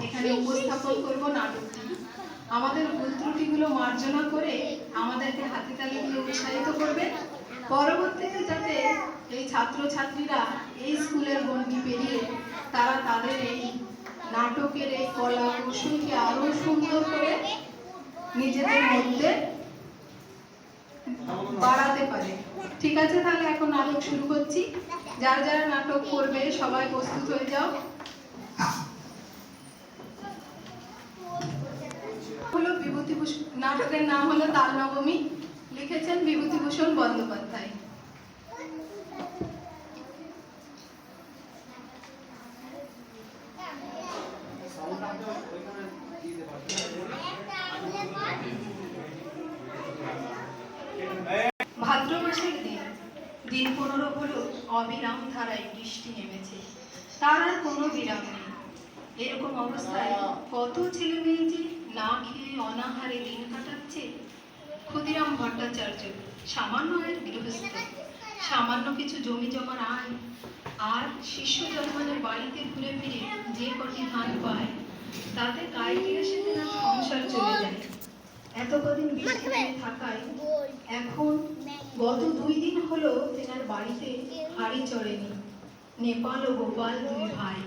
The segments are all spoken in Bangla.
এখানে উপস্থাপন করব নাটকটি। আমাদের ভুল ত্রুটিগুলো মার্জনা করে আমাদেরকে হাতে তালি দিয়ে উৎসাহিত করবে। পরবর্তীতে যাতে এই ছাত্রছাত্রীরা এই স্কুলের গণ্ডি পেরিয়ে তারা তাদের এই নাটকের এই কলা কৌশলকে আরো সুন্দর করে নিজেদের মধ্যে বাড়াতে পারে। ঠিক আছে, তাহলে এখন নাটক শুরু করছি। যারা যারা নাটক করবে সবাই প্রস্তুত হয়ে যাও। হলো বিভূতিভূষণ, নাটকের নাম হলো তাল নবমী, লিখেছেন বিভূতিভূষণ বন্দ্যোপাধ্যায়। ভাদ্র মাসের দিন, দিন 15 হলো অবিরাম ধারায় বৃষ্টি নেমেছে, তার আর কোনো বিরাম নেই। এরকম অবস্থায় কত ছেলে মেয়ে যে না খেয়ে অনাহারে দিন কাটাচ্ছে। ক্ষুদিরাম ভট্টাচার্য সামান্য আয়ের গৃহস্থ, সামান্য কিছু জমি জমার আয় আর শিষ্য যজমানের বাড়িতে ঘুরে ফিরে যে কটি ধান পায় তাতে গায়ে গিয়ে তার সংসার চলে যায়। এত কদিন বৃষ্টি থাকায় এখন গত 2 দিন হলো তেনার বাড়িতে হাড়ি চড়েনি। নেপাল ও গোপাল 2 ভাই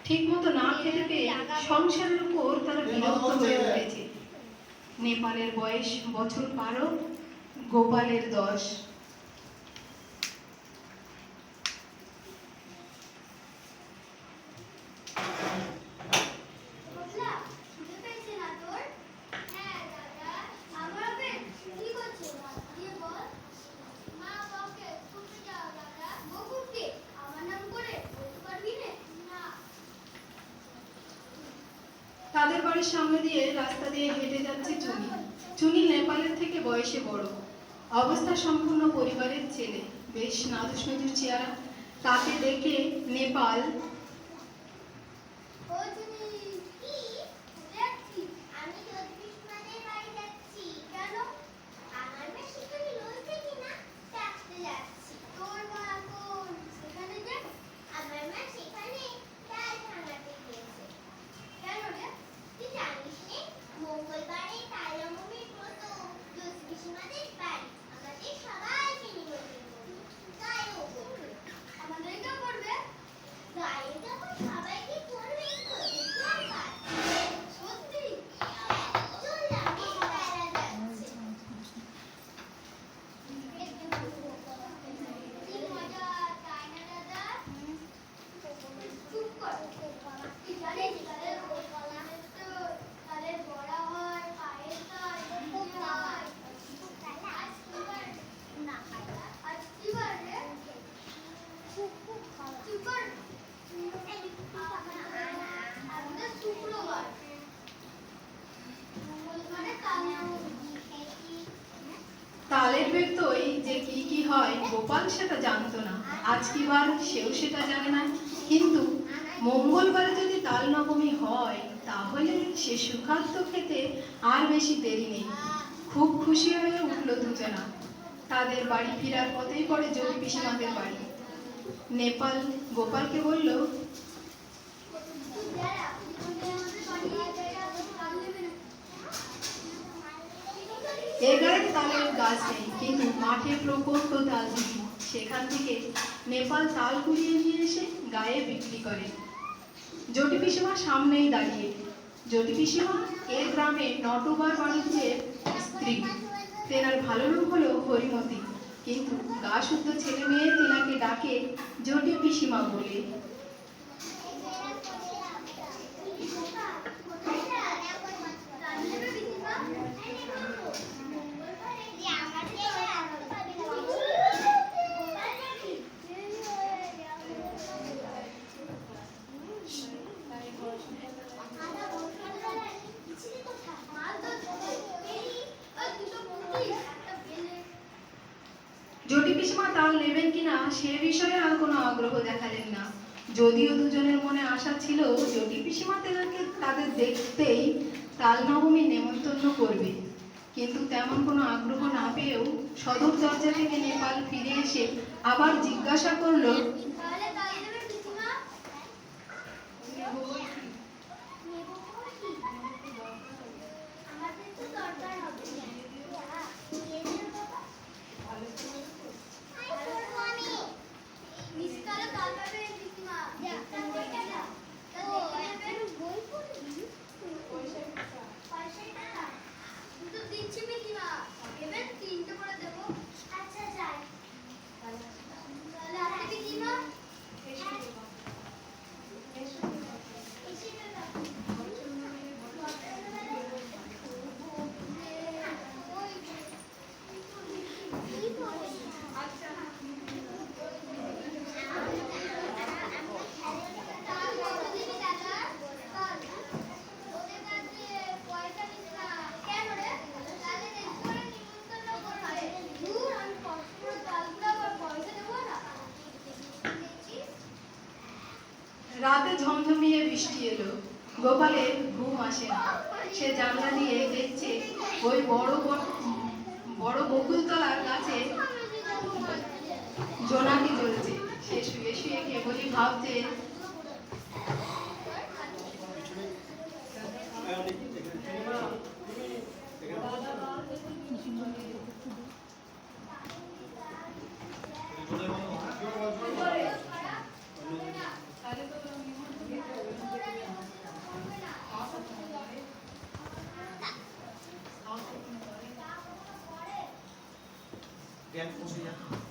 ঠিক মতো না খেতে পেয়ে সংসারের উপর তারা বিরক্ত হয়ে উঠেছে। নেপালের বয়স বছর 12, গোপালের 10। তাদের বাড়ির সামনে দিয়ে রাস্তা দিয়ে হেঁটে যাচ্ছে চুনি। চুনি নেপালের থেকে বয়সে বড়, অবস্থা সম্পূর্ণ পরিবারের ছেলে, বেশ নাদুস নুদুস চেহারা। তাকে দেখে নেপাল তালের বেতোয় যে কি কি হয় গোপাল সেটা জানতো না। আজ কি বার সেও সেটা জানে না, কিন্তু মঙ্গলবারে যদি তাল নবমী হয় তাহলে সে সুখাদ্য খেতে আর বেশি দেরি নেই। খুব খুশি হয়ে উঠল দুজনা। তাদের বাড়ি ফেরার পথেই পড়ে জ্যোতি পিসিমাদের বাড়ি। নেপাল গোপালকে বলল, এ গায়ে তালের গাছ নেই, কিন্তু মাঠে প্রকল্প তাল দিবি। সেখান থেকে নেপাল তাল কুড়িয়ে নিয়ে এসে গায়ে বিক্রি করে। জ্যোতি পিসিমা সামনেই দাঁড়িয়ে। জ্যোতি পিসিমা এ গ্রামে নটবার বাণিজ্যের স্ত্রী। তেনার ভালো নাম হলো হরিমতি, কিন্তু গা শুদ্ধ ছেলে মেয়ে তেনাকে ডাকে জ্যোতি পিসিমা বলে। জ্যোতি পিসিমা তাল নেবেন কিনা সে বিষয়ে আর কোনো আগ্রহ দেখালেন না। যদিও দুজনের মনে আশা ছিল জ্যোতি পিসিমা তেনাকে তাদের দেখতেই তাল নবমী নেমন্তন্ন করবে, কিন্তু তেমন কোনো আগ্রহ না পেয়েও সদর দরজা থেকে নেপাল ফিরে এসে আবার জিজ্ঞাসা করলো, বৃষ্টি এলো। গোপালের ঘুম আসে না। সে জানলা দিয়ে দেখছে ওই বড় বকুলতলার গাছে জোনাকি জ্বলছে। সে শুয়ে শুয়ে কেবলই ভাবছে,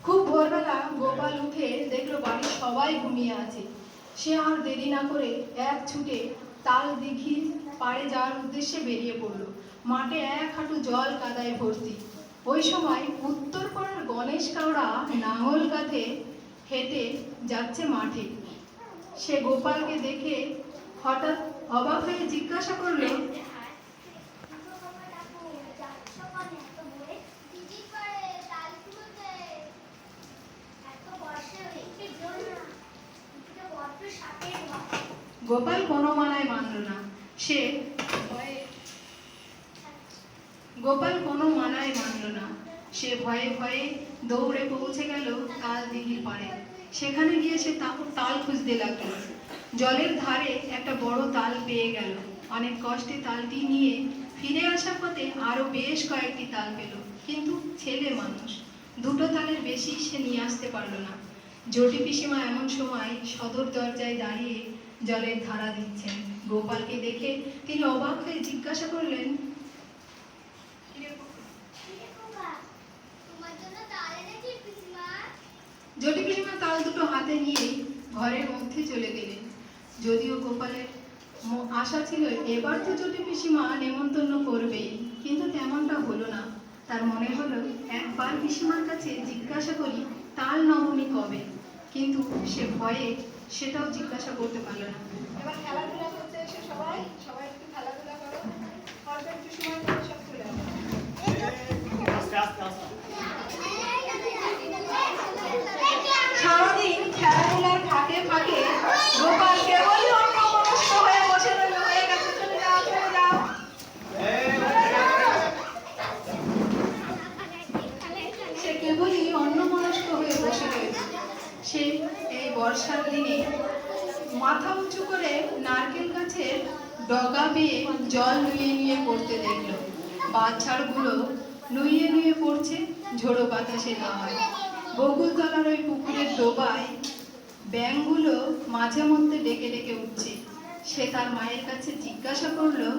খুব ভোরবেলা গোপাল উঠে দেখলো বাড়ির সবাই ঘুমিয়ে আছে। সে আর দেরি না করে এক ছুটে তাল দিঘির পাড়ে যাওয়ার উদ্দেশ্যে বেরিয়ে পড়লো। মাঠে এক হাঁটু জল কাদায় ভর্তি। ওই সময় উত্তর পাড়ার গণেশ কাওড়া নাঙল কাঁধে হেঁটে যাচ্ছে মাঠে। সে গোপালকে দেখে হঠাৎ অবাক হয়ে জিজ্ঞাসা করলো, গোপাল কোনো মানায় মানল না। সে ভয়ে ভয়ে দৌড়ে পৌঁছে গেল তাল দিঘির পাড়ে। সেখানে গিয়ে সে তাল খুঁজতে লাগলো। জলের ধারে একটা বড় তাল পেয়ে গেল। অনেক কষ্টে তালটি নিয়ে ফিরে আসার পথে আরো বেশ কয়েকটি তাল পেল, কিন্তু ছেলে মানুষ, দুটো তালের বেশি সে নিয়ে আসতে পারলো না। জটি পিসিমা এমন সময় সদর দরজায় দাঁড়িয়ে জলের ধারা দিচ্ছেন। গোপালকে দেখে তিনি অবাক হয়ে জিজ্ঞাসা করলেন, জটি পিসিমা তাল দুটো হাতে নিয়ে ঘরের মধ্যে চলে গেলেন। যদিও গোপালের আশা ছিল এবার তো জটি পিসিমা নেমন্তন্ন করবেই, কিন্তু তেমনটা হলো না। তার মনে হলো একবার পিসিমার কাছে জিজ্ঞাসা করি তাল নবমী কবে, কিন্তু সে ভয়ে সেটাও জিজ্ঞাসা করতে পারলো না। এবার খেলাধুলা করতে এসে সবাই একটু খেলাধুলা করো, অল্প একটু সময় করে সব চলে আসো। সারাদিন খেলাধুলার ফাঁকে ফাঁকে গোপাল কেবলই অন্যমনস্ক হয়ে বসে রইল। হয়ে গেছে, চলে যাও, চলে যাও। সে কেবলই অন্যমনস্ক হয়ে বসে রইল। সে এই বর্ষার দিনে মাথা উঁচু করে নারকেল গাছের ডগা বেয়ে জল নুয়ে নুয়ে পড়তে দেখলো। বাচ্চাগুলো নুয়ে নুয়ে পড়ছে ঝোড়ো বাতাসে হাওয়ায়। বকুলতলার ওই পুকুরের ডোবায় ব্যাঙগুলো মাঝে মধ্যে ডেকে ডেকে উঠছে। সে তার মায়ের কাছে জিজ্ঞাসা করলো,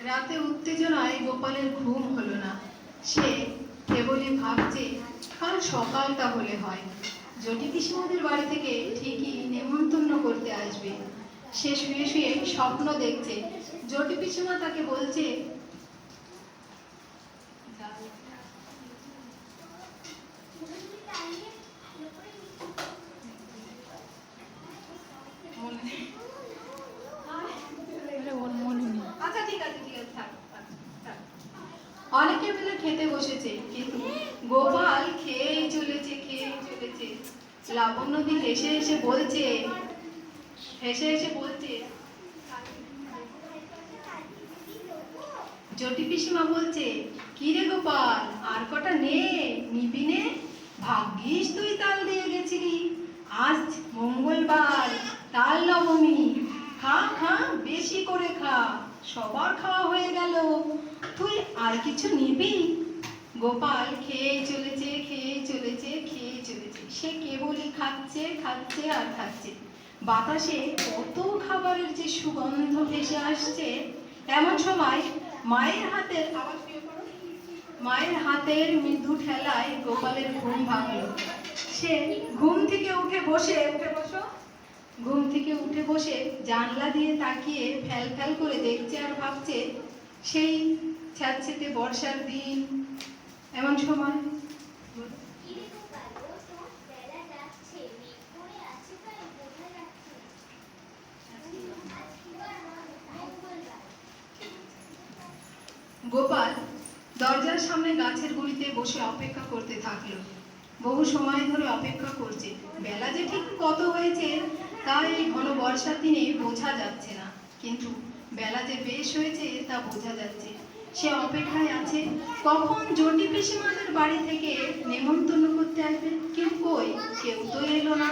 রাতে উত্তেজনায় গোপালের ঘুম হলো না। সে কেবলই ভাবছে কাল সকালটা হলে হয়, জটি পিসিমাদের বাড়ি থেকে ঠিকই নেমন্তন্ন করতে আসবে। সে শুয়ে শুয়ে স্বপ্ন দেখছে। জটি পিসিমা তাকে বলছে, আচ্ছা ঠিক আছে থাক। অনেকে মিলে খেতে বসেছে, কিন্তু গোপাল খেয়েই চলেছে। লাবণ্যদি হেসে হেসে বলছে, জটি পিসিমা বলছে, কি রে গোপাল, আর কটা নিবি নে? ভাগ্যিস তুই তাল দিয়ে গেছিলি। আজ মঙ্গলবার, তাল নবমী, খা খা, বেশি করে খা, সবার খাওয়া হয়ে গেল, তুই আর কিছু নিবি? গোপাল খেয়ে চলেছে, খেয়ে চলেছে, খেয়ে চলেছে। সে কেবলই খাচ্ছে, খাচ্ছে আর খাচ্ছে। বাতাসে কত খাবারের যে সুগন্ধ ভেসে আসছে। এমন সময় মায়ের হাতের মায়ের হাতের মৃদু ঠেলায় গোপালের ঘুম ভাঙল। সে ঘুম থেকে উঠে বসে জানলা দিয়ে তাকিয়ে ফ্যাল ফ্যাল করে দেখছে আর ভাবছে সেই স্যাঁতসেঁতে বর্ষার দিন। এমন সময় গোপাল দরজার সামনে গাছের গুড়িতে বসে অপেক্ষা করতে থাকলো। বহু সময় ধরে অপেক্ষা করছে। বেলা যে ঠিক কত হয়েছে তা এই ঘন বর্ষার দিনে বোঝা যাচ্ছে না, কিন্তু বেলা যে বেশ হয়েছে তা বোঝা যাচ্ছে। সে অপেক্ষায় আছে কখন জটি পিসিমাদের বাড়ি থেকে নেমন্তন্ন করতে আসবে, কিন্তু কই কেউ তো এলো না।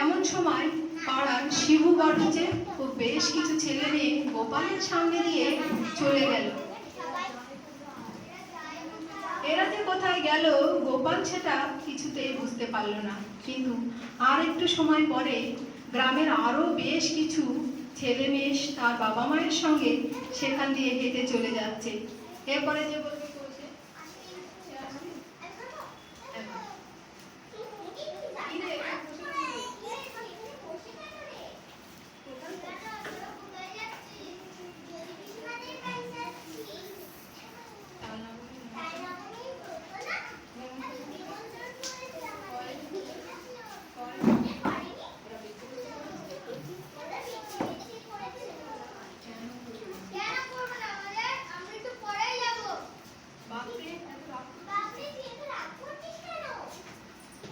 এমন সময় পাড়ার শিবু বাড়িতে ও বেশ কিছু ছেলে মেয়ে গোপালের সামনে দিয়ে চলে গেল। এরা যে কোথায় গেল গোপাল সেটা কিছুতেই বুঝতে পারল না। কিন্তু আর একটু সময় পরে গ্রামের আরো বেশ কিছু ছেলে মেয়ে তার বাবা মায়ের সঙ্গে সেখান দিয়ে হেঁটে চলে যাচ্ছে। এরপরে যে বলবে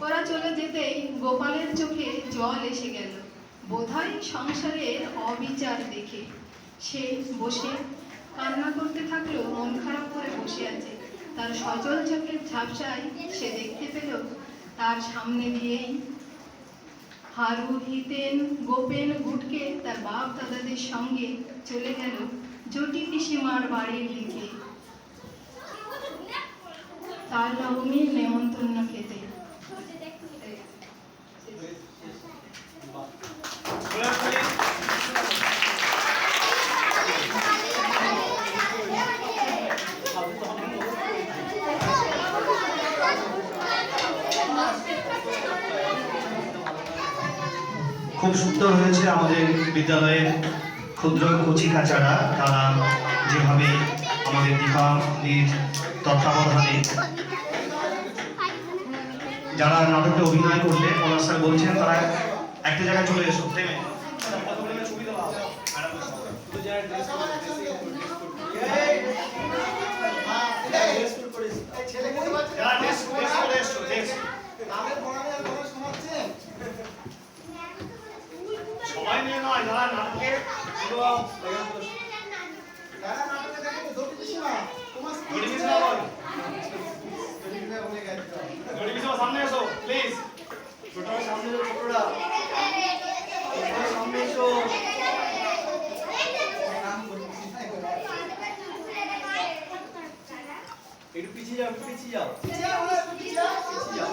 ওরা চলে যেতেই গোপালের চোখে জল এসে গেল, বোধহয় সংসারের অবিচার দেখে। সে বসে কান্না করতে থাকলো, মন খারাপ করে বসে আছে। তার সজল চোখের ঝাপসায় সে দেখতে পেল তার সামনে দিয়েই হারু, হিতেন, গোপেন, গুটকে তার বাপ দাদাদের সঙ্গে চলে গেল জটি পিসিমার বাড়ির দিকে তার নবমীর নেমন্তন্ন খেতে। খুব সুন্দর হয়েছে আমাদের বিদ্যালয়ের ক্ষুদ্র কচি কাচারা, তারা যেভাবে আমাদের দীপাবলির তত্ত্বাবধানে যারা নাটকে অভিনয় করলে পলাশ স্যার বলছেন তারা একটা জায়গায় চলে এসো, থেমে সবাই নিয়ে নয়, যারা নাটকে সামনে এসো প্লিজ, ছোটরা সামনে এসো, ছোটরা সামনে এসো। একটু পিছিয়ে যাও, একটু পিছিয়ে যাও, পিছিয়ে যাও।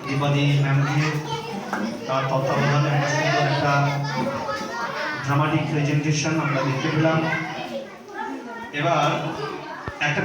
দীপালি ম্যামকে তার তত্ত্বাবধানে একটা সুন্দর একটা ড্রামাটিক প্রেজেন্টেশন আমরা দেখতে পেলাম। এবার একটা